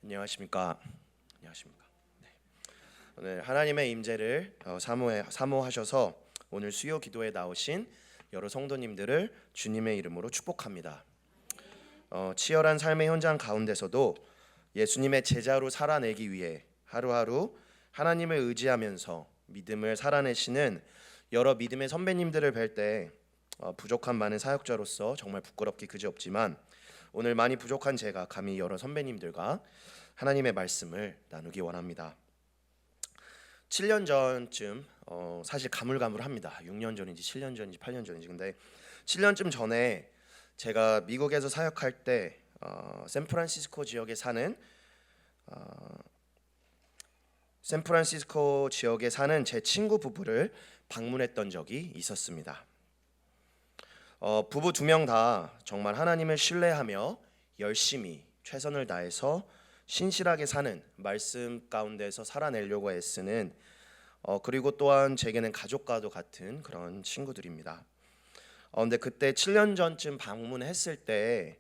안녕하십니까. 안녕하십니까. 네. 오늘 하나님의 임재를 사모하셔서 오늘 수요 기도에 나오신 여러 성도님들을 주님의 이름으로 축복합니다. 치열한 삶의 현장 가운데서도 예수님의 제자로 살아내기 위해 하루하루 하나님을 의지하면서 믿음을 살아내시는 여러 믿음의 선배님들을 뵐 때 부족한 많은 사역자로서 정말 부끄럽기 그지없지만 오늘 많이 부족한 제가 감히 여러 선배님들과 하나님의 말씀을 나누기 원합니다. 7년 전쯤 사실 가물가물합니다. 6년 전인지 7년 전인지 8년 전인지 근데 7년쯤 전에 제가 미국에서 사역할 때 샌프란시스코 지역에 사는 제 친구 부부를 방문했던 적이 있었습니다. 부부 2명 다 정말 하나님을 신뢰하며 열심히 최선을 다해서 신실하게 사는 말씀 가운데서 살아내려고 애쓰는 그리고 또한 제게는 가족과도 같은 그런 친구들입니다. 근데 그때 7년 전쯤 방문했을 때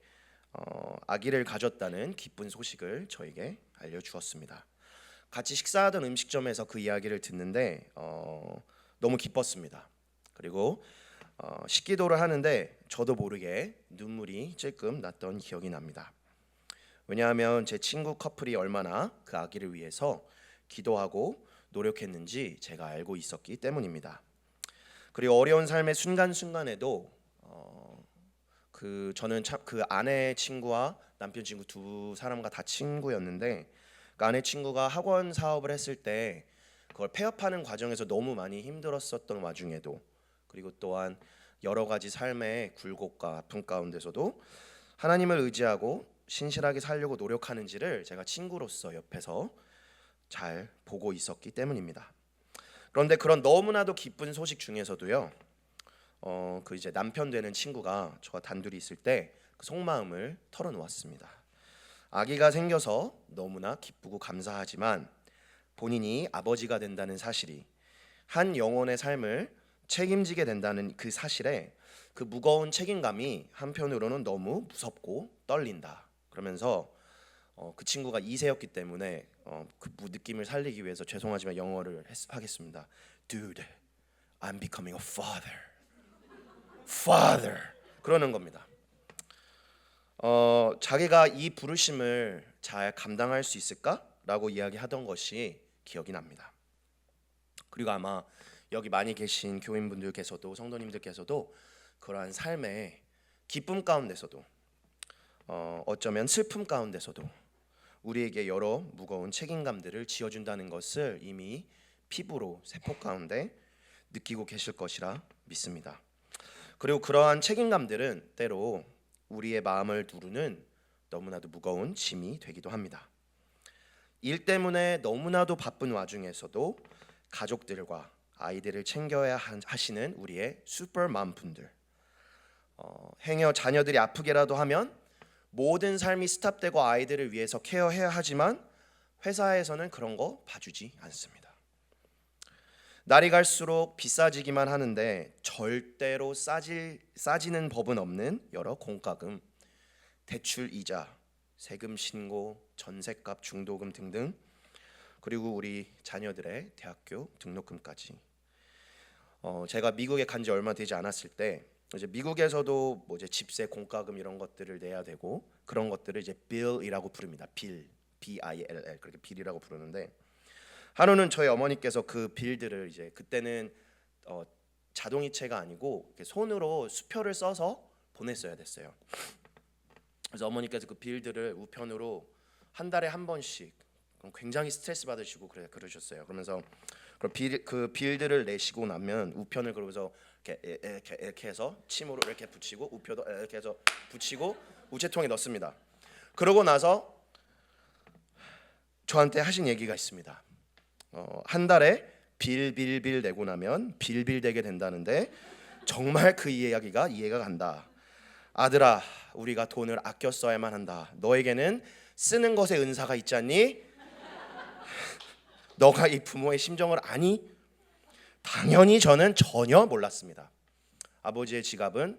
아기를 가졌다는 기쁜 소식을 저에게 알려주었습니다. 같이 식사하던 음식점에서 그 이야기를 듣는데 너무 기뻤습니다. 그리고 식기도를 하는데 저도 모르게 눈물이 찔끔 났던 기억이 납니다. 왜냐하면 제 친구 커플이 얼마나 그 아기를 위해서 기도하고 노력했는지 제가 알고 있었기 때문입니다. 그리고 어려운 삶의 순간순간에도 저는 참 그 아내 친구와 남편 친구 두 사람과 다 친구였는데 그 아내 친구가 학원 사업을 했을 때 그걸 폐업하는 과정에서 너무 많이 힘들었었던 와중에도 그리고 또한 여러 가지 삶의 굴곡과 아픔 가운데서도 하나님을 의지하고 신실하게 살려고 노력하는지를 제가 친구로서 옆에서 잘 보고 있었기 때문입니다. 그런데 그런 너무나도 기쁜 소식 중에서도요, 그 이제 남편 되는 친구가 저와 단둘이 있을 때 그 속마음을 털어놓았습니다. 아기가 생겨서 너무나 기쁘고 감사하지만 본인이 아버지가 된다는 사실이 한 영혼의 삶을 책임지게 된다는 그 사실에 그 무거운 책임감이 한편으로는 너무 무섭고 떨린다. 그러면서 그 친구가 2세였기 때문에 그 느낌을 살리기 위해서 죄송하지만 영어를 하겠습니다. Dude, I'm becoming a father. Father. 그러는 겁니다. 자기가 이 부르심을 잘 감당할 수 있을까라고 이야기하던 것이 기억이 납니다. 그리고 아마 여기 많이 계신 교인분들께서도 성도님들께서도 그러한 삶의 기쁨 가운데서도 어쩌면 슬픔 가운데서도 우리에게 여러 무거운 책임감들을 지어준다는 것을 이미 피부로 세포 가운데 느끼고 계실 것이라 믿습니다. 그리고 그러한 책임감들은 때로 우리의 마음을 누르는 너무나도 무거운 짐이 되기도 합니다. 일 때문에 너무나도 바쁜 와중에서도 가족들과 아이들을 챙겨야 하시는 우리의 슈퍼맘 분들, 행여 자녀들이 아프게라도 하면 모든 삶이 스탑되고 아이들을 위해서 케어해야 하지만 회사에서는 그런 거 봐주지 않습니다. 날이 갈수록 비싸지기만 하는데 절대로 싸지는 법은 없는 여러 공과금, 대출 이자, 세금 신고, 전셋값, 중도금 등등, 그리고 우리 자녀들의 대학교 등록금까지. 제가 미국에 간 지 얼마 되지 않았을 때 이제 미국에서도 뭐 이제 집세, 공과금 이런 것들을 내야 되고 그런 것들을 이제 bill이라고 부릅니다. bill, B-I-L-L 그렇게 bill이라고 부르는데 하루는 저희 어머니께서 그 빌들을 이제 그때는 자동이체가 아니고 이렇게 손으로 수표를 써서 보냈어야 됐어요. 그래서 어머니께서 그 빌들을 우편으로 한 달에 한 번씩 굉장히 스트레스 받으시고 그러셨어요. 그러면서 그 빌들을 내시고 나면 우편을 그러면서 이렇게 해서 침으로 이렇게 붙이고 우표도 이렇게 해서 붙이고 우체통에 넣습니다. 그러고 나서 저한테 하신 얘기가 있습니다. 한 달에 빌 내고 나면 빌 되게 된다는데 정말 그 이야기가 이해가 간다. 아들아, 우리가 돈을 아껴 써야만 한다. 너에게는 쓰는 것에 은사가 있지 않니? 너가 이 부모의 심정을 아니? 당연히 저는 전혀 몰랐습니다. 아버지의 지갑은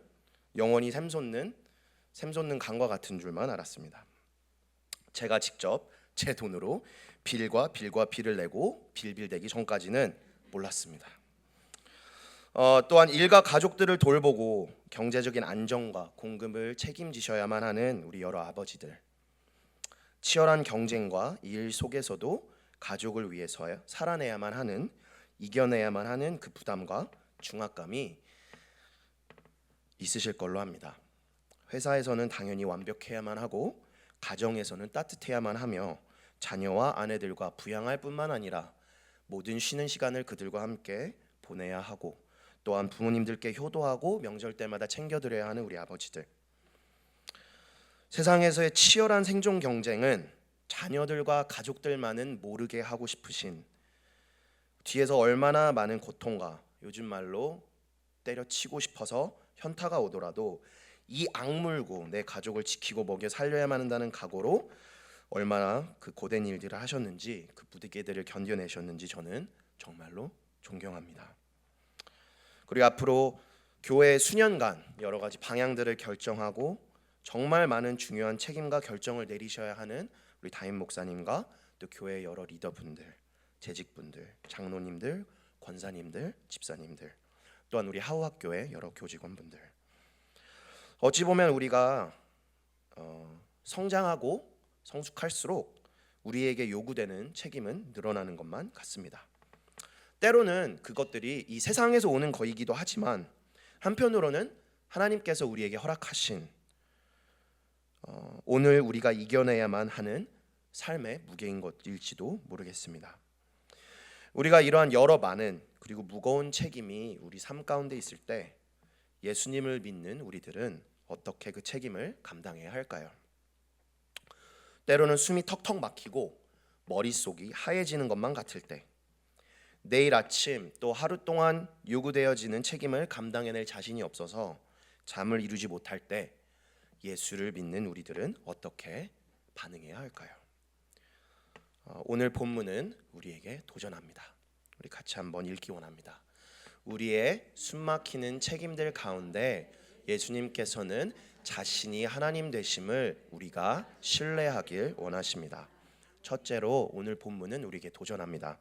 영원히 샘솟는 강과 같은 줄만 알았습니다. 제가 직접 제 돈으로 빌과 빌을 내고 빌되기 전까지는 몰랐습니다. 또한 일가 가족들을 돌보고 경제적인 안정과 공급을 책임지셔야만 하는 우리 여러 아버지들, 치열한 경쟁과 일 속에서도 가족을 위해서 살아내야만 하는, 이겨내야만 하는 그 부담과 중압감이 있으실 걸로 합니다. 회사에서는 당연히 완벽해야만 하고 가정에서는 따뜻해야만 하며 자녀와 아내들과 부양할 뿐만 아니라 모든 쉬는 시간을 그들과 함께 보내야 하고, 또한 부모님들께 효도하고 명절 때마다 챙겨드려야 하는 우리 아버지들, 세상에서의 치열한 생존 경쟁은 자녀들과 가족들만은 모르게 하고 싶으신, 뒤에서 얼마나 많은 고통과 요즘 말로 때려치고 싶어서 현타가 오더라도 이 악물고 내 가족을 지키고 먹여 살려야만 한다는 각오로 얼마나 그 고된 일들을 하셨는지, 그 무게들을 견뎌내셨는지 저는 정말로 존경합니다. 그리고 앞으로 교회 수년간 여러 가지 방향들을 결정하고 정말 많은 중요한 책임과 결정을 내리셔야 하는 우리 담임 목사님과 또 교회 여러 리더분들, 재직분들, 장로님들, 권사님들, 집사님들, 또한 우리 하우학교의 여러 교직원분들, 어찌 보면 우리가 성장하고 성숙할수록 우리에게 요구되는 책임은 늘어나는 것만 같습니다. 때로는 그것들이 이 세상에서 오는 것이기도 하지만 한편으로는 하나님께서 우리에게 허락하신 오늘 우리가 이겨내야만 하는 삶의 무게인 것일지도 모르겠습니다. 우리가 이러한 여러 많은 그리고 무거운 책임이 우리 삶 가운데 있을 때 예수님을 믿는 우리들은 어떻게 그 책임을 감당해야 할까요? 때로는 숨이 턱턱 막히고 머릿속이 하얘지는 것만 같을 때, 내일 아침 또 하루 동안 요구되어지는 책임을 감당해낼 자신이 없어서 잠을 이루지 못할 때 예수를 믿는 우리들은 어떻게 반응해야 할까요? 오늘 본문은 우리에게 도전합니다. 우리 같이 한번 읽기 원합니다. 우리의 숨막히는 책임들 가운데 예수님께서는 자신이 하나님 되심을 우리가 신뢰하길 원하십니다. 첫째로 오늘 본문은 우리에게 도전합니다.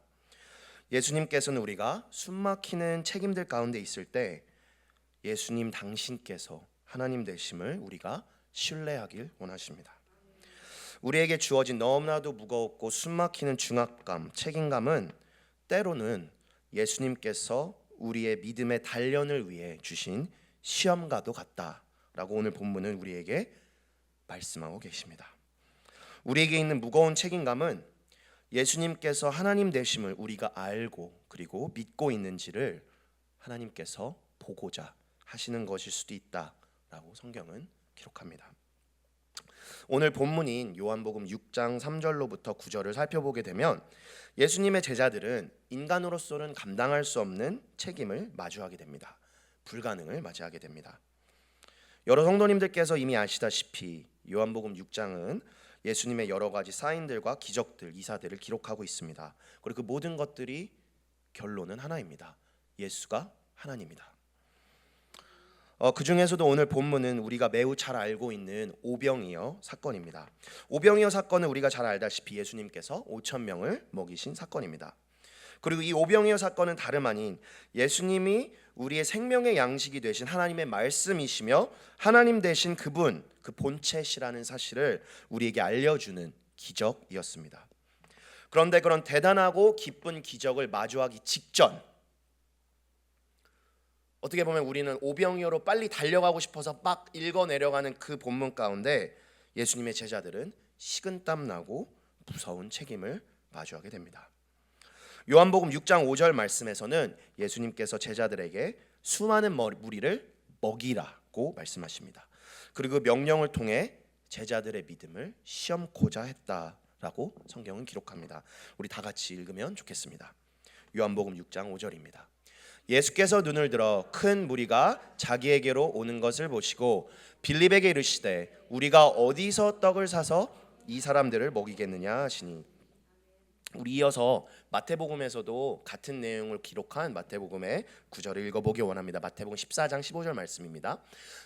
예수님께서는 우리가 숨막히는 책임들 가운데 있을 때 예수님 당신께서 하나님 되심을 우리가 신뢰하길 원하십니다. 우리에게 주어진 너무나도 무겁고 숨막히는 중압감, 책임감은 때로는 예수님께서 우리의 믿음의 단련을 위해 주신 시험과도 같다라고 오늘 본문은 우리에게 말씀하고 계십니다. 우리에게 있는 무거운 책임감은 예수님께서 하나님 되심을 우리가 알고 그리고 믿고 있는지를 하나님께서 보고자 하시는 것일 수도 있다라고 성경은 기록합니다. 오늘 본문인 요한복음 6장 3절로부터 9절을 살펴보게 되면 예수님의 제자들은 인간으로서는 감당할 수 없는 책임을 마주하게 됩니다. 불가능을 맞이하게 됩니다. 여러 성도님들께서 이미 아시다시피 요한복음 6장은 예수님의 여러 가지 사인들과 기적들, 이사들을 기록하고 있습니다. 그리고 그 모든 것들이 결론은 하나입니다. 예수가 하나님이다. 그 중에서도 오늘 본문은 우리가 매우 잘 알고 있는 오병이어 사건입니다. 오병이어 사건은 우리가 잘 알다시피 예수님께서 5,000명을 먹이신 사건입니다. 그리고 이 오병이어 사건은 다름 아닌 예수님이 우리의 생명의 양식이 되신 하나님의 말씀이시며 하나님 되신 그분, 그 본체시라는 사실을 우리에게 알려주는 기적이었습니다. 그런데 그런 대단하고 기쁜 기적을 마주하기 직전, 어떻게 보면 우리는 오병이어로 빨리 달려가고 싶어서 막 읽어내려가는 그 본문 가운데 예수님의 제자들은 식은땀 나고 무서운 책임을 마주하게 됩니다. 요한복음 6장 5절 말씀에서는 예수님께서 제자들에게 수많은 무리를 먹이라고 말씀하십니다. 그리고 명령을 통해 제자들의 믿음을 시험코자 했다라고 성경은 기록합니다. 우리 다 같이 읽으면 좋겠습니다. 요한복음 6장 5절입니다. 예수께서 눈을 들어 큰 무리가 자기에게로 오는 것을 보시고 빌립에게 이르시되 우리가 어디서 떡을 사서 이 사람들을 먹이겠느냐 하시니 우리 이어서 마태복음에서도 같은 내용을 기록한 마태복음의 구절을 읽어보기 원합니다. 마태복음 14장 15절 말씀입니다.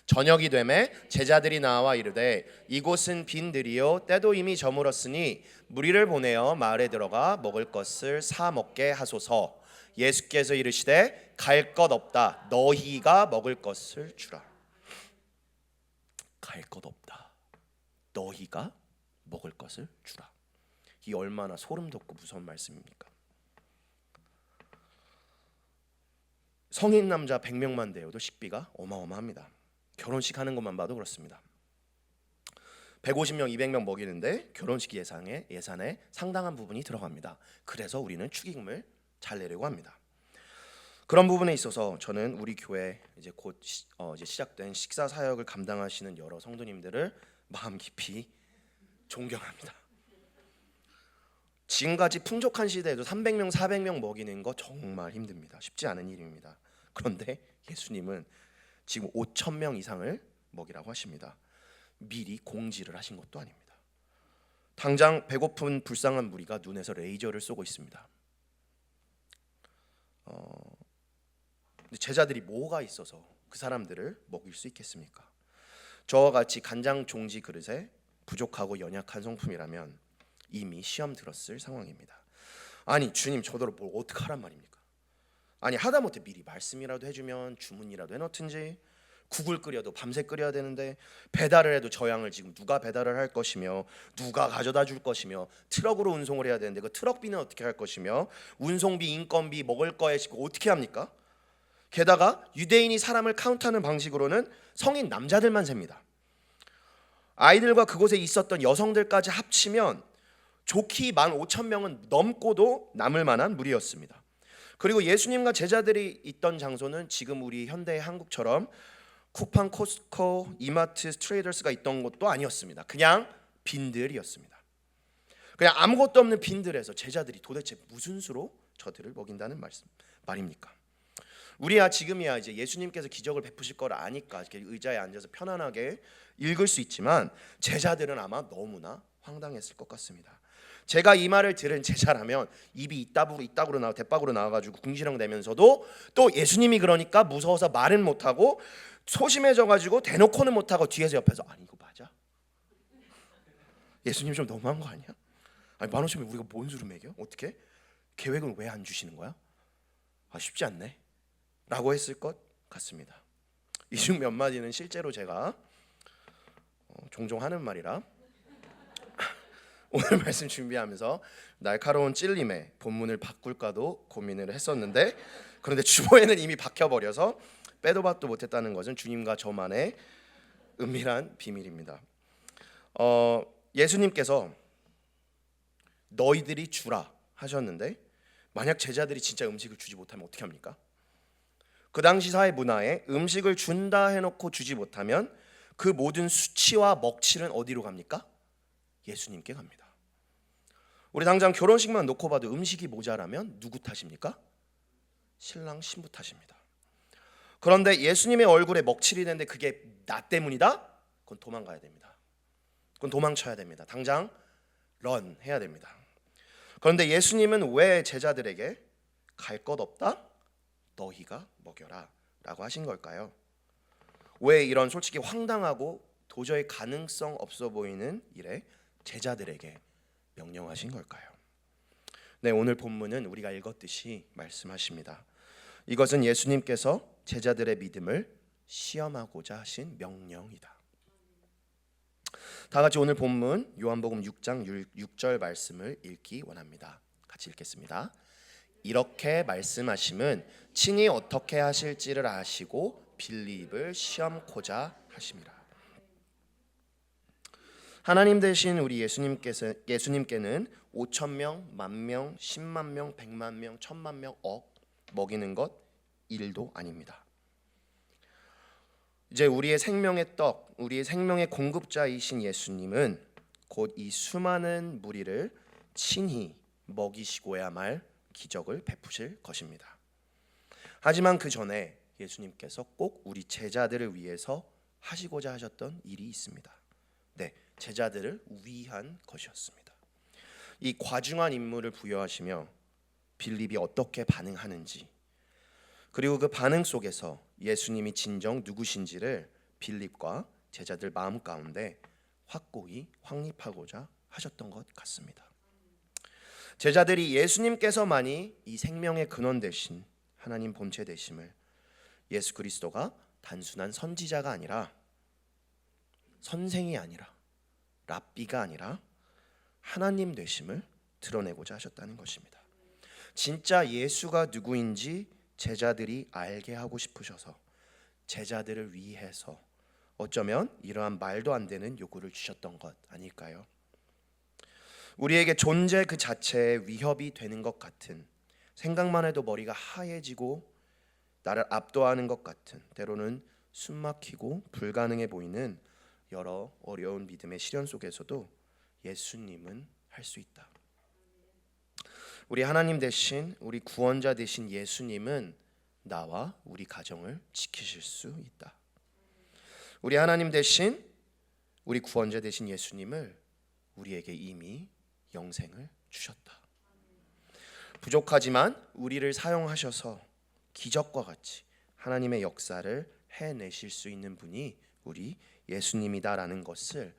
저녁이 되매 제자들이 나와 이르되 이곳은 빈 들이요 때도 이미 저물었으니 무리를 보내어 마을에 들어가 먹을 것을 사 먹게 하소서. 예수께서 이르시되 갈 것 없다. 너희가 먹을 것을 주라. 갈 것 없다. 너희가 먹을 것을 주라. 이 얼마나 소름 돋고 무서운 말씀입니까? 성인 남자 100명만 되어도 식비가 어마어마합니다. 결혼식 하는 것만 봐도 그렇습니다. 150명, 200명 먹이는데 결혼식 예산에 상당한 부분이 들어갑니다. 그래서 우리는 축의금을 잘 내려고 합니다. 그런 부분에 있어서 저는 우리 교회 이제 곧 이제 시작된 식사 사역을 감당하시는 여러 성도님들을 마음 깊이 존경합니다. 지금까지 풍족한 시대에도 300명, 400명 먹이는 거 정말 힘듭니다. 쉽지 않은 일입니다. 그런데 예수님은 지금 5,000명 이상을 먹이라고 하십니다. 미리 공지를 하신 것도 아닙니다. 당장 배고픈 불쌍한 무리가 눈에서 레이저를 쏘고 있습니다. 제자들이 뭐가 있어서 그 사람들을 먹일 수 있겠습니까? 저와 같이 간장 종지 그릇에 부족하고 연약한 성품이라면 이미 시험 들었을 상황입니다. 아니 주님 저더러 뭘 어떻게 하란 말입니까? 아니 하다못해 미리 말씀이라도 해주면 주문이라도 해놓든지 국을 끓여도 밤새 끓여야 되는데 배달을 해도 저 양을 지금 누가 배달을 할 것이며 누가 가져다 줄 것이며 트럭으로 운송을 해야 되는데 그 트럭비는 어떻게 할 것이며 운송비, 인건비, 먹을 거에 어떻게 합니까? 게다가 유대인이 사람을 카운트하는 방식으로는 성인 남자들만 셉니다. 아이들과 그곳에 있었던 여성들까지 합치면 좋기 15,000명은 넘고도 남을 만한 무리였습니다. 그리고 예수님과 제자들이 있던 장소는 지금 우리 현대의 한국처럼 쿠팡, 코스코, 이마트, 트레이더스가 있던 곳도 아니었습니다. 그냥 빈들이었습니다. 그냥 아무것도 없는 빈들에서 제자들이 도대체 무슨 수로 저들을 먹인다는 말입니까? 우리야 지금이야 이제 예수님께서 기적을 베푸실 걸 아니까 이렇게 의자에 앉아서 편안하게 읽을 수 있지만 제자들은 아마 너무나 황당했을 것 같습니다. 제가 이 말을 들은 제자라면 입이 이따구로 나와 대박으로 나와가지고 궁시렁 대면서도 또 예수님이 그러니까 무서워서 말은 못하고 소심해져가지고 대놓고는 못하고 뒤에서 옆에서 아니 이거 맞아? 예수님 좀 너무한 거 아니야? 아니 15,000명 우리가 뭔 수로 먹여? 어떻게? 계획은 왜 안 주시는 거야? 아 쉽지 않네 라고 했을 것 같습니다. 이 중 몇 마디는 실제로 제가 종종 하는 말이라 오늘 말씀 준비하면서 날카로운 찔림에 본문을 바꿀까도 고민을 했었는데 그런데 주보에는 이미 박혀버려서 빼도 박도 못했다는 것은 주님과 저만의 은밀한 비밀입니다. 예수님께서 너희들이 주라 하셨는데 만약 제자들이 진짜 음식을 주지 못하면 어떻게 합니까? 그 당시 사회 문화에 음식을 준다 해놓고 주지 못하면 그 모든 수치와 먹칠은 어디로 갑니까? 예수님께 갑니다. 우리 당장 결혼식만 놓고 봐도 음식이 모자라면 누구 탓입니까? 신랑 신부 탓입니다. 그런데 예수님의 얼굴에 먹칠이 되는데 그게 나 때문이다? 그건 도망가야 됩니다. 그건 도망쳐야 됩니다. 당장 런 해야 됩니다. 그런데 예수님은 왜 제자들에게 갈 것 없다? 너희가 먹여라 라고 하신 걸까요? 왜 이런 솔직히 황당하고 도저히 가능성 없어 보이는 일에 제자들에게 명령하신 걸까요? 네, 오늘 본문은 우리가 읽었듯이 말씀하십니다. 이것은 예수님께서 제자들의 믿음을 시험하고자 하신 명령이다. 다 같이 오늘 본문 요한복음 6장 6절 말씀을 읽기 원합니다. 같이 읽겠습니다. 이렇게 말씀하심은 친히 어떻게 하실지를 아시고 빌립을 시험코자 하심이라. 하나님 되신 우리 예수님께는 5,000명, 10,000명, 10만 명, 100만 명, 1,000만 명, 억 먹이는 것 일도 아닙니다. 이제 우리의 생명의 떡, 우리의 생명의 공급자이신 예수님은 곧 이 수많은 무리를 친히 먹이시고야 말 기적을 베푸실 것입니다. 하지만 그 전에 예수님께서 꼭 우리 제자들을 위해서 하시고자 하셨던 일이 있습니다. 네, 제자들을 위한 것이었습니다. 이 과중한 임무를 부여하시며 빌립이 어떻게 반응하는지, 그리고 그 반응 속에서 예수님이 진정 누구신지를 빌립과 제자들 마음 가운데 확고히 확립하고자 하셨던 것 같습니다. 제자들이 예수님께서만이 이 생명의 근원 되신 하나님 본체 되심을, 예수 그리스도가 단순한 선지자가 아니라, 선생이 아니라, 랍비가 아니라 하나님 되심을 드러내고자 하셨다는 것입니다. 진짜 예수가 누구인지 제자들이 알게 하고 싶으셔서 제자들을 위해서 어쩌면 이러한 말도 안 되는 요구를 주셨던 것 아닐까요? 우리에게 존재 그 자체에 위협이 되는 것 같은, 생각만 해도 머리가 하얘지고 나를 압도하는 것 같은, 때로는 숨막히고 불가능해 보이는 여러 어려운 믿음의 시련 속에서도 예수님은 할 수 있다. 우리 하나님 대신, 우리 구원자 되신 예수님은 나와 우리 가정을 지키실 수 있다. 우리 하나님 대신, 우리 구원자 되신 예수님을 우리에게 이미 영생을 주셨다. 부족하지만 우리를 사용하셔서 기적과 같이 하나님의 역사를 해내실 수 있는 분이 우리 예수님이다라는 것을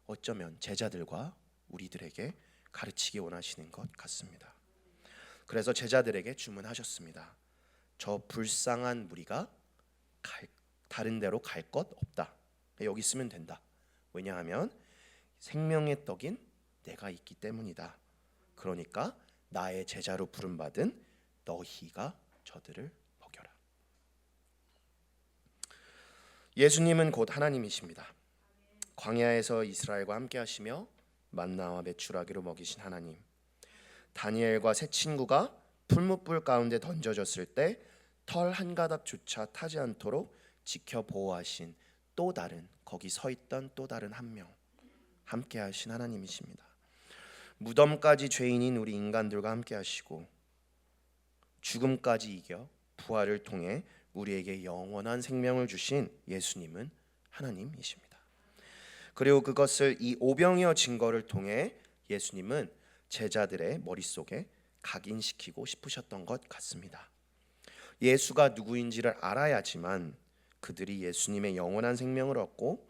어쩌면 제자들과 우리들에게 가르치기 원하시는 것 같습니다. 그래서 제자들에게 주문하셨습니다. 저 불쌍한 무리가 다른 데로 갈 것 없다. 여기 있으면 된다. 왜냐하면 생명의 떡인 내가 있기 때문이다. 그러니까 나의 제자로 부름받은 너희가 저들을 먹여라. 예수님은 곧 하나님이십니다. 광야에서 이스라엘과 함께 하시며 만나와 메추라기로 먹이신 하나님, 다니엘과 세 친구가 풀무불 가운데 던져졌을 때 털 한 가닥조차 타지 않도록 지켜 보호하신 또 다른, 거기 서 있던 또 다른 한 명, 함께 하신 하나님이십니다. 무덤까지 죄인인 우리 인간들과 함께 하시고 죽음까지 이겨 부활을 통해 우리에게 영원한 생명을 주신 예수님은 하나님이십니다. 그리고 그것을 이 오병이어 증거를 통해 예수님은 제자들의 머릿속에 각인시키고 싶으셨던 것 같습니다. 예수가 누구인지를 알아야지만 그들이 예수님의 영원한 생명을 얻고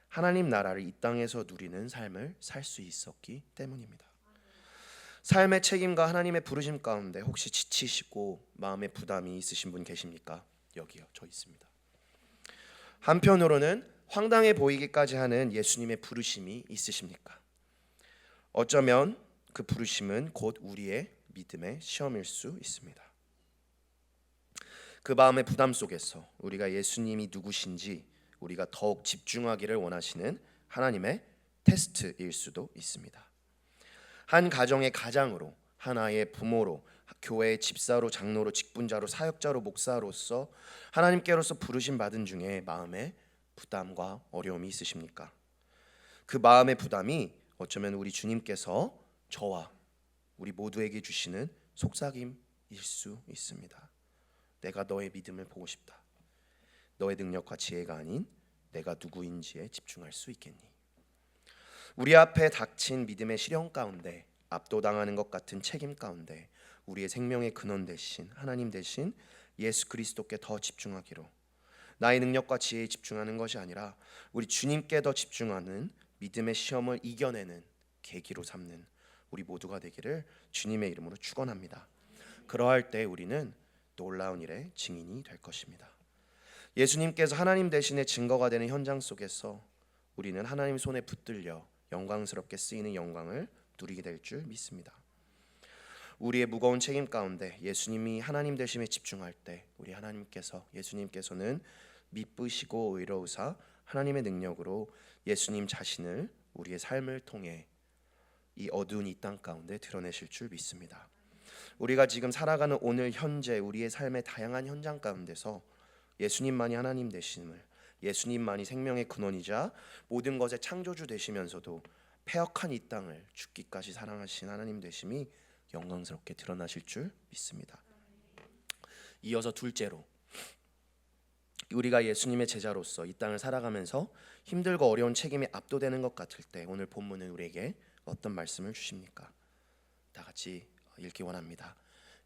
하나님 나라를 이 땅에서 누리는 삶을 살 수 있었기 때문입니다. 삶의 책임과 하나님의 부르심 가운데 혹시 지치시고 마음에 부담이 있으신 분 계십니까? 여기요, 저 있습니다. 한편으로는 황당해 보이기까지 하는 예수님의 부르심이 있으십니까? 어쩌면 그 부르심은 곧 우리의 믿음의 시험일 수 있습니다. 그 마음의 부담 속에서 우리가 예수님이 누구신지 우리가 더욱 집중하기를 원하시는 하나님의 테스트일 수도 있습니다. 한 가정의 가장으로, 하나의 부모로, 교회의 집사로, 장로로, 직분자로, 사역자로, 목사로서 하나님께로서 부르심 받은 중에 마음의 부담과 어려움이 있으십니까? 그 마음의 부담이 어쩌면 우리 주님께서 저와 우리 모두에게 주시는 속삭임일 수 있습니다. 내가 너의 믿음을 보고 싶다. 너의 능력과 지혜가 아닌 내가 누구인지에 집중할 수 있겠니? 우리 앞에 닥친 믿음의 시련 가운데, 압도당하는 것 같은 책임 가운데 우리의 생명의 근원 되신 하나님 되신 예수 그리스도께 더 집중하기로, 나의 능력과 지혜에 집중하는 것이 아니라 우리 주님께 더 집중하는 믿음의 시험을 이겨내는 계기로 삼는 우리 모두가 되기를 주님의 이름으로 축원합니다. 그러할 때 우리는 놀라운 일의 증인이 될 것입니다. 예수님께서 하나님 대신의 증거가 되는 현장 속에서 우리는 하나님 손에 붙들려 영광스럽게 쓰이는 영광을 누리게 될 줄 믿습니다. 우리의 무거운 책임 가운데 예수님이 하나님 되심에 집중할 때 우리 예수님께서는 미쁘시고 의로우사 하나님의 능력으로 예수님 자신을 우리의 삶을 통해 이 어두운 이 땅 가운데 드러내실 줄 믿습니다. 우리가 지금 살아가는 오늘 현재 우리의 삶의 다양한 현장 가운데서 예수님만이 하나님 되심을, 예수님만이 생명의 근원이자 모든 것의 창조주 되시면서도 패역한 이 땅을 죽기까지 사랑하신 하나님 되심이 영광스럽게 드러나실 줄 믿습니다. 이어서 둘째로, 우리가 예수님의 제자로서 이 땅을 살아가면서 힘들고 어려운 책임에 압도되는 것 같을 때 오늘 본문은 우리에게 어떤 말씀을 주십니까? 다 같이 읽기 원합니다.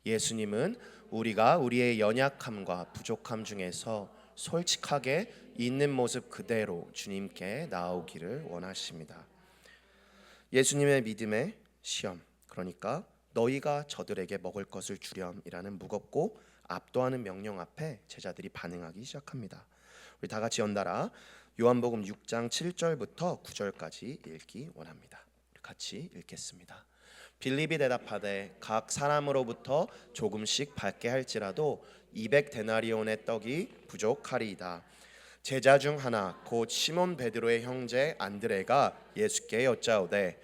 예수님은 우리가 우리의 연약함과 부족함 중에서 솔직하게 있는 모습 그대로 주님께 나오기를 원하십니다. 예수님의 믿음의 시험, 그러니까 너희가 저들에게 먹을 것을 주렴이라는 무겁고 압도하는 명령 앞에 제자들이 반응하기 시작합니다. 우리 다 같이 연달아 요한복음 6장 7절부터 9절까지 읽기 원합니다. 같이 읽겠습니다. 빌립이 대답하되 각 사람으로부터 조금씩 받게 할지라도 200데나리온의 떡이 부족하리이다. 제자 중 하나 곧 시몬 베드로의 형제 안드레가 예수께 여짜오되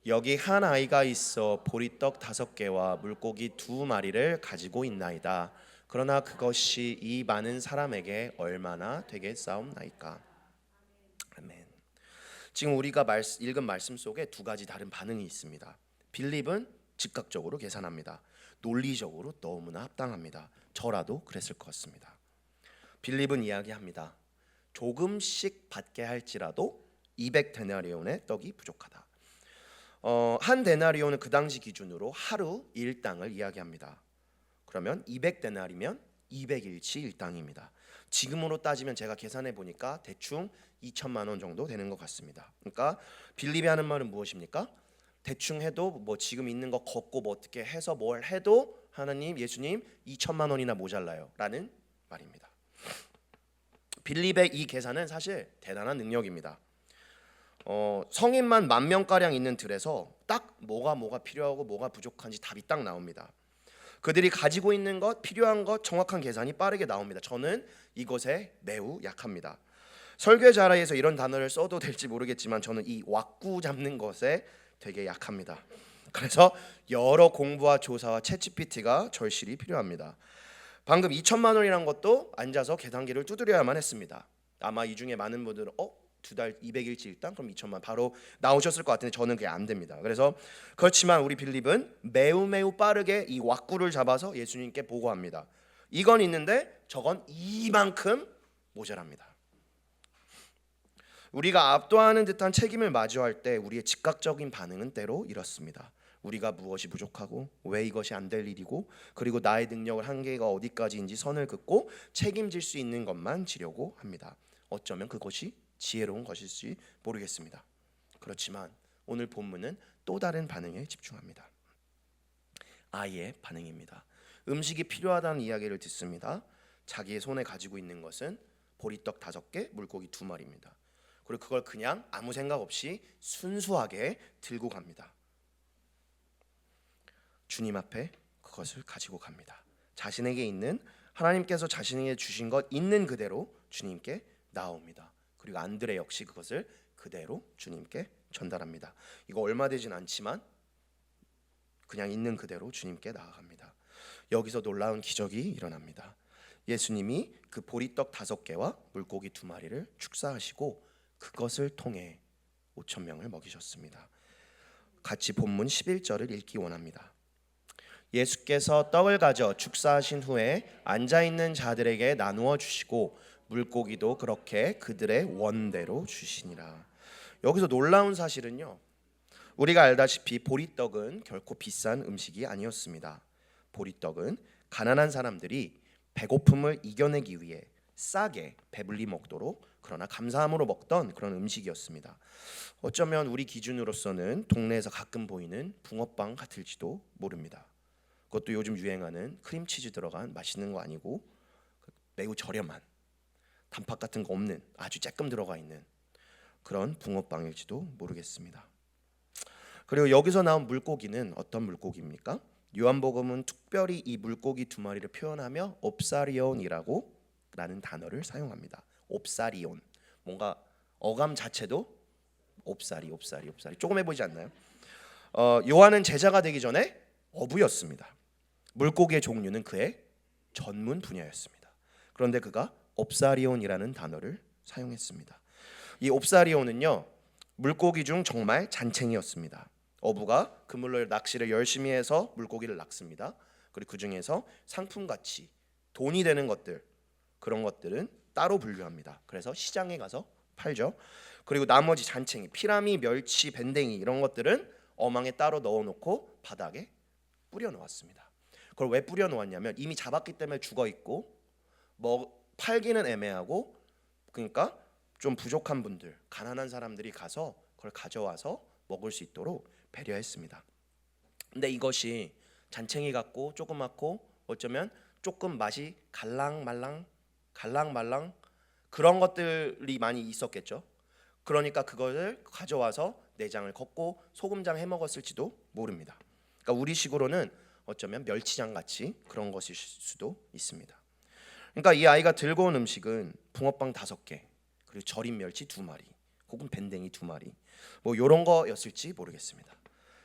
여기 한 아이가 있어 보리떡 5개와 물고기 2마리를 가지고 있나이다. 그러나 그것이 이 많은 사람에게 얼마나 되겠사옵나이까. 아멘. 지금 우리가 읽은 말씀 속에 두 가지 다른 반응이 있습니다. 빌립은 즉각적으로 계산합니다. 논리적으로 너무나 합당합니다. 저라도 그랬을 것 같습니다. 빌립은 이야기합니다. 조금씩 받게 할지라도 200데나리온의 떡이 부족하다. 한 데나리온은 그 당시 기준으로 하루 일당을 이야기합니다. 그러면 200데나리면 200일치 일당입니다. 지금으로 따지면 제가 계산해 보니까 대충 2천만 원 정도 되는 것 같습니다. 그러니까 빌립이 하는 말은 무엇입니까? 대충 해도 뭐 지금 있는 거 걷고 뭐 어떻게 해서 뭘 해도 하나님, 예수님 2천만 원이나 모자라요 라는 말입니다. 빌립의 이 계산은 사실 대단한 능력입니다. 성인만 10,000명가량 있는 들에서 딱 뭐가 필요하고 뭐가 부족한지 답이 딱 나옵니다. 그들이 가지고 있는 것, 필요한 것 정확한 계산이 빠르게 나옵니다. 저는 이것에 매우 약합니다. 설교의 자리에서 이런 단어를 써도 될지 모르겠지만 저는 이 왁구 잡는 것에 되게 약합니다. 그래서 여러 공부와 조사와 챗GPT가 절실히 필요합니다. 방금 2천만 원이란 것도 앉아서 계산기를 두드려야만 했습니다. 아마 이 중에 많은 분들은 두 달 200일치 일당 그럼 2천만 바로 나오셨을 것 같은데 저는 그게 안 됩니다. 그래서 그렇지만 우리 빌립은 매우 빠르게 이 왁구를 잡아서 예수님께 보고합니다. 이건 있는데 저건 이만큼 모자랍니다. 우리가 압도하는 듯한 책임을 마주할 때 우리의 즉각적인 반응은 때로 이렇습니다. 우리가 무엇이 부족하고 왜 이것이 안 될 일이고 그리고 나의 능력을 한계가 어디까지인지 선을 긋고 책임질 수 있는 것만 지려고 합니다. 어쩌면 그것이 지혜로운 것일지 모르겠습니다. 그렇지만 오늘 본문은 또 다른 반응에 집중합니다. 아이의 반응입니다. 음식이 필요하다는 이야기를 듣습니다. 자기의 손에 가지고 있는 것은 보리떡 5개, 물고기 2마리입니다. 그리고 그걸 그냥 아무 생각 없이 순수하게 들고 갑니다. 주님 앞에 그것을 가지고 갑니다. 자신에게 있는 하나님께서 자신에게 주신 것 있는 그대로 주님께 나옵니다. 그리고 안드레 역시 그것을 그대로 주님께 전달합니다. 이거 얼마 되진 않지만 그냥 있는 그대로 주님께 나아갑니다. 여기서 놀라운 기적이 일어납니다. 예수님이 그 보리떡 5개와 물고기 2마리를 축사하시고 그것을 통해 5,000명을 먹이셨습니다. 같이 본문 11절을 읽기 원합니다. 예수께서 떡을 가져 축사하신 후에 앉아있는 자들에게 나누어 주시고 물고기도 그렇게 그들의 원대로 주시니라. 여기서 놀라운 사실은요, 우리가 알다시피 보리떡은 결코 비싼 음식이 아니었습니다. 보리떡은 가난한 사람들이 배고픔을 이겨내기 위해 싸게 배불리 먹도록 그러나 감사함으로 먹던 그런 음식이었습니다. 어쩌면 우리 기준으로서는 동네에서 가끔 보이는 붕어빵 같을지도 모릅니다. 그것도 요즘 유행하는 크림치즈 들어간 맛있는 거 아니고 매우 저렴한 단팥 같은 거 없는 아주 조금 들어가 있는 그런 붕어빵일지도 모르겠습니다. 그리고 여기서 나온 물고기는 어떤 물고기입니까? 요한복음은 특별히 이 물고기 2마리를 표현하며 옵사리온이라고 라는 단어를 사용합니다. 옵사리온, 뭔가 어감 자체도 옵사리 조금 해보이지 않나요? 요한은 제자가 되기 전에 어부였습니다. 물고기의 종류는 그의 전문 분야였습니다. 그런데 그가 옵사리온이라는 단어를 사용했습니다. 이 옵사리온은요, 물고기 중 정말 잔챙이였습니다. 어부가 그물로 낚시를 열심히 해서 물고기를 낚습니다. 그리고 그 중에서 상품가치, 돈이 되는 것들, 그런 것들은 따로 분류합니다. 그래서 시장에 가서 팔죠. 그리고 나머지 잔챙이, 피라미, 멸치, 밴댕이 이런 것들은 어망에 따로 넣어놓고 바닥에 뿌려 놓았습니다. 그걸 왜 뿌려 놓았냐면 이미 잡았기 때문에 죽어 있고 팔기는 애매하고, 그러니까 좀 부족한 분들, 가난한 사람들이 가서 그걸 가져와서 먹을 수 있도록 배려했습니다. 근데 이것이 잔챙이 같고 조그맣고 어쩌면 조금 맛이 갈랑말랑 그런 것들이 많이 있었겠죠. 그러니까 그것을 가져와서 내장을 걷고 소금장 해 먹었을지도 모릅니다. 그러니까 우리식으로는 어쩌면 멸치장 같이 그런 것일 수도 있습니다. 그러니까 이 아이가 들고 온 음식은 붕어빵 5개, 그리고 절인 멸치 2마리, 혹은 밴댕이 2마리, 뭐 이런 거였을지 모르겠습니다.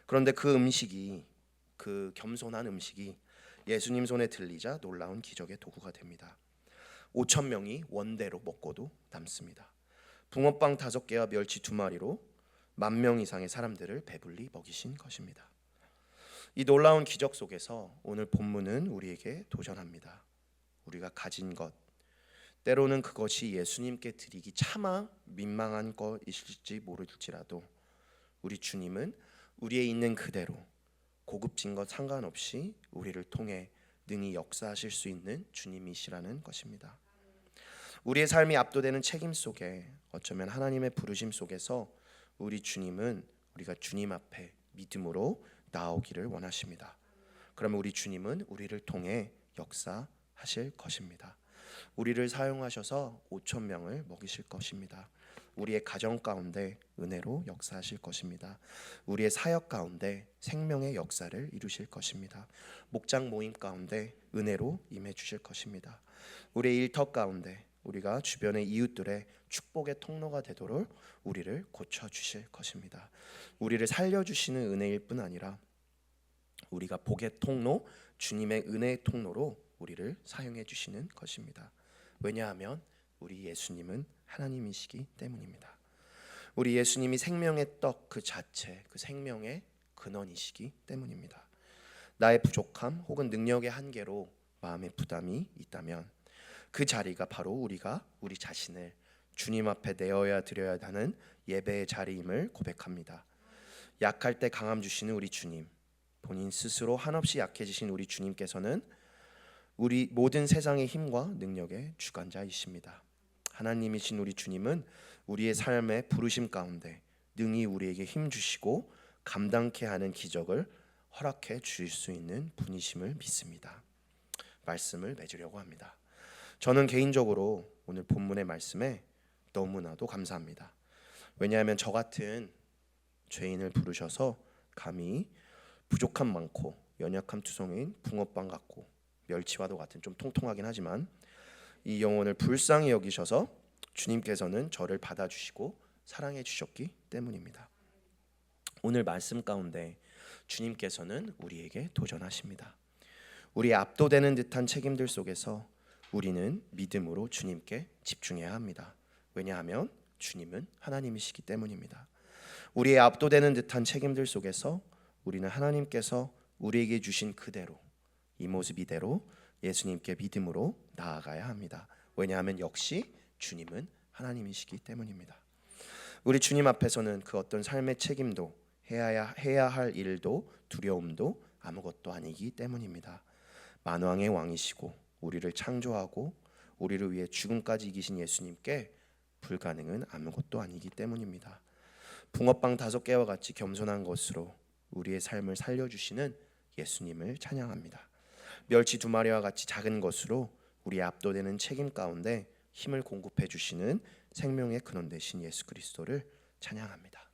그런데 그 음식이, 그 겸손한 음식이 예수님 손에 들리자 놀라운 기적의 도구가 됩니다. 5천 명이 원대로 먹고도 남습니다. 붕어빵 5개와 멸치 2마리로 10,000명 이상의 사람들을 배불리 먹이신 것입니다. 이 놀라운 기적 속에서 오늘 본문은 우리에게 도전합니다. 우리가 가진 것, 때로는 그것이 예수님께 드리기 차마 민망한 것이실지 모를지라도 우리 주님은 우리의 있는 그대로 고급진 것 상관없이 우리를 통해 능히 역사하실 수 있는 주님이시라는 것입니다. 우리의 삶이 압도되는 책임 속에, 어쩌면 하나님의 부르심 속에서 우리 주님은 우리가 주님 앞에 믿음으로 나오기를 원하십니다. 그러면 우리 주님은 우리를 통해 역사하실 것입니다. 우리를 사용하셔서 5천 명을 먹이실 것입니다. 우리의 가정 가운데 은혜로 역사하실 것입니다. 우리의 사역 가운데 생명의 역사를 이루실 것입니다. 목장 모임 가운데 은혜로 임해 주실 것입니다. 우리의 일터 가운데 우리가 주변의 이웃들의 축복의 통로가 되도록 우리를 고쳐 주실 것입니다. 우리를 살려 주시는 은혜일 뿐 아니라 우리가 복의 통로, 주님의 은혜의 통로로 우리를 사용해 주시는 것입니다. 왜냐하면 우리 예수님은 하나님이시기 때문입니다. 우리 예수님이 생명의 떡 그 자체, 그 생명의 근원이시기 때문입니다. 나의 부족함 혹은 능력의 한계로 마음의 부담이 있다면 그 자리가 바로 우리가 우리 자신을 주님 앞에 내어야 드려야 하는 예배의 자리임을 고백합니다. 약할 때 강함 주시는 우리 주님, 본인 스스로 한없이 약해지신 우리 주님께서는 우리 모든 세상의 힘과 능력의 주관자이십니다. 하나님이신 우리 주님은 우리의 삶의 부르심 가운데 능히 우리에게 힘 주시고 감당케 하는 기적을 허락해 주실 수 있는 분이심을 믿습니다. 말씀을 맺으려고 합니다. 저는 개인적으로 오늘 본문의 말씀에 너무나도 감사합니다. 왜냐하면 저 같은 죄인을 부르셔서 감히 부족함 많고 연약함 투성인 붕어빵 같고 멸치와도 같은 좀 통통하긴 하지만 이 영혼을 불쌍히 여기셔서 주님께서는 저를 받아주시고 사랑해 주셨기 때문입니다. 오늘 말씀 가운데 주님께서는 우리에게 도전하십니다. 우리의 압도되는 듯한 책임들 속에서 우리는 믿음으로 주님께 집중해야 합니다. 왜냐하면 주님은 하나님이시기 때문입니다. 우리의 압도되는 듯한 책임들 속에서 우리는 하나님께서 우리에게 주신 그대로, 이 모습 이대로 예수님께 믿음으로 나아가야 합니다. 왜냐하면 역시 주님은 하나님이시기 때문입니다. 우리 주님 앞에서는 그 어떤 삶의 책임도 해야 할 일도 두려움도 아무것도 아니기 때문입니다. 만왕의 왕이시고 우리를 창조하고 우리를 위해 죽음까지 이기신 예수님께 불가능은 아무것도 아니기 때문입니다. 붕어빵 5개와 같이 겸손한 것으로 우리의 삶을 살려주시는 예수님을 찬양합니다. 멸치 2마리와 같이 작은 것으로 우리의 압도되는 책임 가운데 힘을 공급해 주시는 생명의 근원 되신 예수 그리스도를 찬양합니다.